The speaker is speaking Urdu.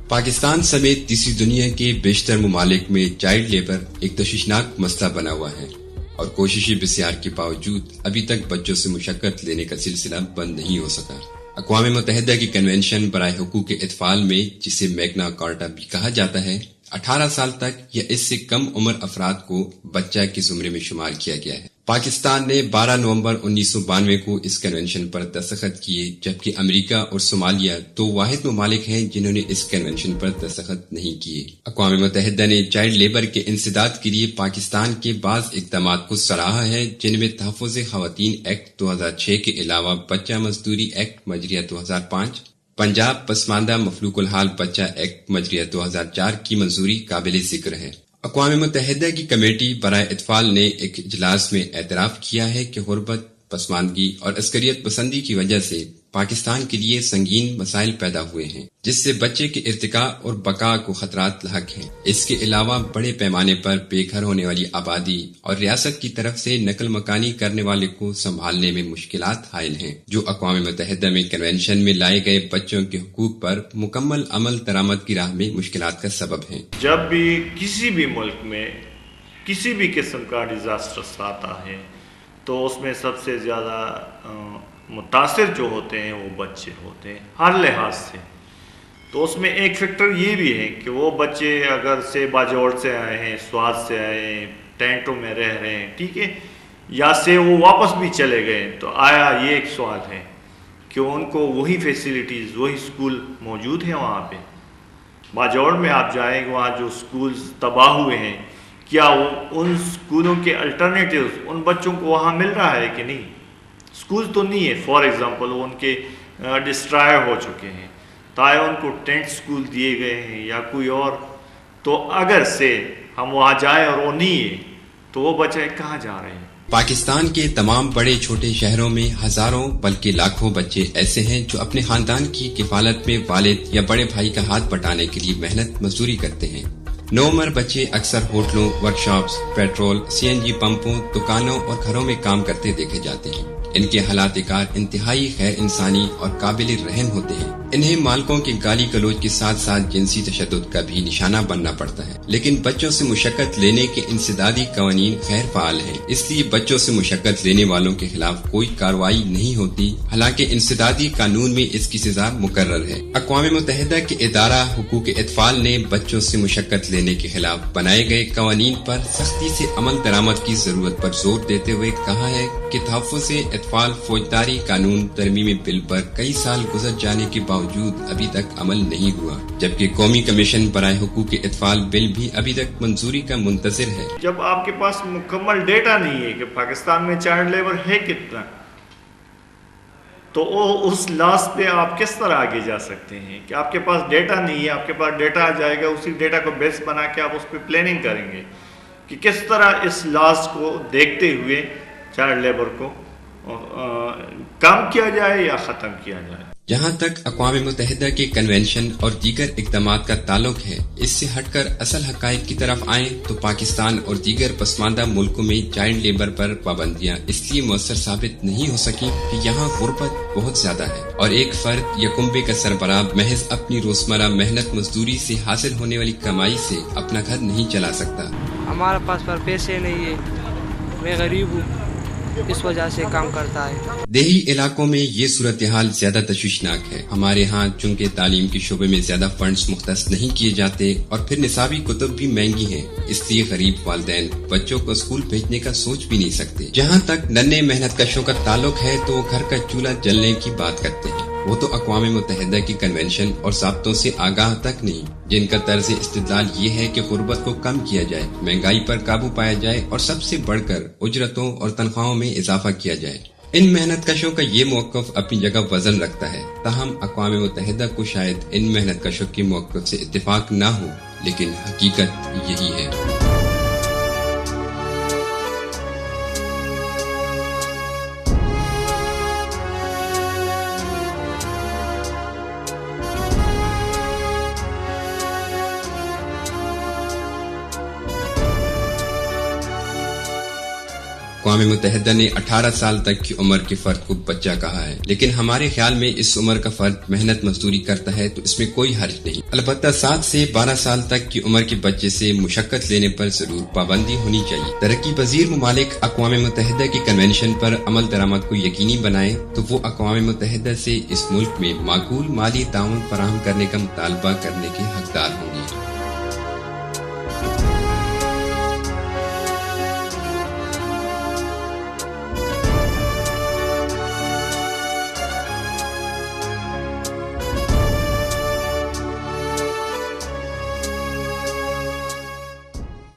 پاکستان سمیت تیسری دنیا کے بیشتر ممالک میں چائلڈ لیبر ایک تشویشناک مسئلہ بنا ہوا ہے اور کوششیں بسیار کے باوجود ابھی تک بچوں سے مشقت لینے کا سلسلہ بند نہیں ہو سکا۔ اقوام متحدہ کی کنونشن برائے حقوق اطفال میں، جسے میگنا کارٹا بھی کہا جاتا ہے، 18 سال تک یا اس سے کم عمر افراد کو بچہ کے زمرے میں شمار کیا گیا ہے۔ پاکستان نے 12 نومبر 1992 کو اس کنونشن پر دستخط کیے، جبکہ امریکہ اور صومالیہ دو واحد ممالک ہیں جنہوں نے اس کنونشن پر دستخط نہیں کیے۔ اقوام متحدہ نے چائلڈ لیبر کے انسداد کے لیے پاکستان کے بعض اقدامات کو سراہا ہے، جن میں تحفظ خواتین ایکٹ 2006 کے علاوہ بچہ مزدوری ایکٹ مجریہ 2005، پنجاب پسماندہ مفلوق الحال بچہ ایکٹ مجریہ 2004 کی منظوری قابل ذکر ہے۔ اقوام متحدہ کی کمیٹی برائے اطفال نے ایک اجلاس میں اعتراف کیا ہے کہ غربت، پسماندگی اور عسکریت پسندی کی وجہ سے پاکستان کے لیے سنگین مسائل پیدا ہوئے ہیں، جس سے بچے کے ارتقاء اور بقا کو خطرات لاحق ہیں۔ اس کے علاوہ بڑے پیمانے پر بے گھر ہونے والی آبادی اور ریاست کی طرف سے نقل مکانی کرنے والے کو سنبھالنے میں مشکلات حائل ہیں، جو اقوام متحدہ میں کنونشن میں لائے گئے بچوں کے حقوق پر مکمل عمل درآمد کی راہ میں مشکلات کا سبب ہیں۔ جب بھی کسی بھی ملک میں کسی بھی قسم کا ڈیزاسٹر آتا ہے تو اس میں سب سے زیادہ متاثر جو ہوتے ہیں وہ بچے ہوتے ہیں ہر لحاظ سے۔ تو اس میں ایک فیکٹر یہ بھی ہے کہ وہ بچے اگر سے باجوڑ سے آئے ہیں، سوات سے آئے ہیں، ٹینٹوں میں رہ رہے ہیں، ٹھیک ہے، یا سے وہ واپس بھی چلے گئے، تو آیا یہ ایک سوال ہے کہ ان کو وہی فیسیلیٹیز، وہی سکول موجود ہیں وہاں پہ؟ باجوڑ میں آپ جائیں، وہاں جو سکولز تباہ ہوئے ہیں، کیا وہ ان سکولوں کے الٹرنیٹیوز ان بچوں کو وہاں مل رہا ہے کہ نہیں؟ سکول تو نہیں ہے، فار ایگزامپل وہ ان کے ڈسٹرائر ہو چکے ہیں، تاہے ان کو ٹینٹ سکول دیے گئے ہیں یا کوئی اور۔ تو اگر سے ہم وہاں جائیں اور وہ نہیں ہے تو وہ بچے کہاں جا رہے ہیں؟ پاکستان کے تمام بڑے چھوٹے شہروں میں ہزاروں بلکہ لاکھوں بچے ایسے ہیں جو اپنے خاندان کی کفالت میں والد یا بڑے بھائی کا ہاتھ بٹانے کے لیے محنت مزدوری کرتے ہیں۔ نوعمر بچے اکثر ہوٹلوں، ورکشاپس، پیٹرول، CNG پمپوں، دکانوں اور گھروں میں کام کرتے دیکھے جاتے ہیں۔ ان کے حالات کار انتہائی غیر انسانی اور قابل رحم ہوتے ہیں۔ انہیں مالکوں کے گالی گلوچ کے ساتھ ساتھ جنسی تشدد کا بھی نشانہ بننا پڑتا ہے، لیکن بچوں سے مشقت لینے کے انسدادی قوانین غیر فعال ہیں، اس لیے بچوں سے مشقت لینے والوں کے خلاف کوئی کارروائی نہیں ہوتی، حالانکہ انسدادی قانون میں اس کی سزا مقرر ہے۔ اقوام متحدہ کے ادارہ حقوق اطفال نے بچوں سے مشقت لینے کے خلاف بنائے گئے قوانین پر سختی سے عمل درآمد کی ضرورت پر زور دیتے ہوئے کہا ہے کہ تحفظ اطفال فوجداری قانون ترمیمی بل پر کئی سال گزر جانے کے باوجود ابھی تک عمل نہیں ہوا، جبکہ قومی کمیشن برائے حقوق اطفال بل بھی ابھی تک منظوری کا منتظر ہے۔ جب آپ کے پاس مکمل ڈیٹا نہیں ہے کہ پاکستان میں چائلڈ لیبر ہے کتنا، تو اس لاس پہ آپ کس طرح آگے جا سکتے ہیں؟ کہ آپ کے پاس ڈیٹا نہیں ہے، آپ کے پاس ڈیٹا آ جائے گا، اسی ڈیٹا کو بیس بنا کے آپ اس پہ پلاننگ کریں گے کہ کس طرح اس لاس کو دیکھتے ہوئے چائلڈ لیبر کو کم کیا جائے یا ختم کیا جائے۔ جہاں تک اقوام متحدہ کے کنونشن اور دیگر اقدامات کا تعلق ہے، اس سے ہٹ کر اصل حقائق کی طرف آئیں تو پاکستان اور دیگر پسماندہ ملکوں میں چائلڈ لیبر پر پابندیاں اس لیے مؤثر ثابت نہیں ہو سکیں کہ یہاں غربت بہت زیادہ ہے اور ایک فرد یا کنبے کا سربراہ محض اپنی روزمرہ محنت مزدوری سے حاصل ہونے والی کمائی سے اپنا گھر نہیں چلا سکتا۔ ہمارے پاس پر پیسے نہیں ہے، میں غریب ہوں، اس وجہ سے کام کرتا ہے۔ دیہی علاقوں میں یہ صورتحال زیادہ تشویشناک ہے۔ ہمارے ہاں چونکہ تعلیم کے شعبے میں زیادہ فنڈز مختص نہیں کیے جاتے اور پھر نصابی کتب بھی مہنگی ہیں، اس لیے غریب والدین بچوں کو اسکول بھیجنے کا سوچ بھی نہیں سکتے۔ جہاں تک ننھے محنت کشوں کا تعلق ہے تو وہ گھر کا چولہا جلنے کی بات کرتے ہیں، وہ تو اقوام متحدہ کی کنونشن اور ضابطوں سے آگاہ تک نہیں، جن کا طرز استدلال یہ ہے کہ غربت کو کم کیا جائے، مہنگائی پر قابو پایا جائے اور سب سے بڑھ کر اجرتوں اور تنخواہوں میں اضافہ کیا جائے۔ ان محنت کشوں کا یہ موقف اپنی جگہ وزن رکھتا ہے، تاہم اقوام متحدہ کو شاید ان محنت کشوں کے موقف سے اتفاق نہ ہو، لیکن حقیقت یہی ہے۔ اقوام متحدہ نے 18 سال تک کی عمر کے فرد کو بچہ کہا ہے، لیکن ہمارے خیال میں اس عمر کا فرد محنت مزدوری کرتا ہے تو اس میں کوئی حرج نہیں، البتہ 7 سے 12 سال تک کی عمر کے بچے سے مشقت لینے پر ضرور پابندی ہونی چاہیے۔ ترقی پذیر ممالک اقوام متحدہ کی کنونشن پر عمل درآمد کو یقینی بنائیں تو وہ اقوام متحدہ سے اس ملک میں معقول مالی تعاون فراہم کرنے کا مطالبہ کرنے کے حقدار ہوں گے۔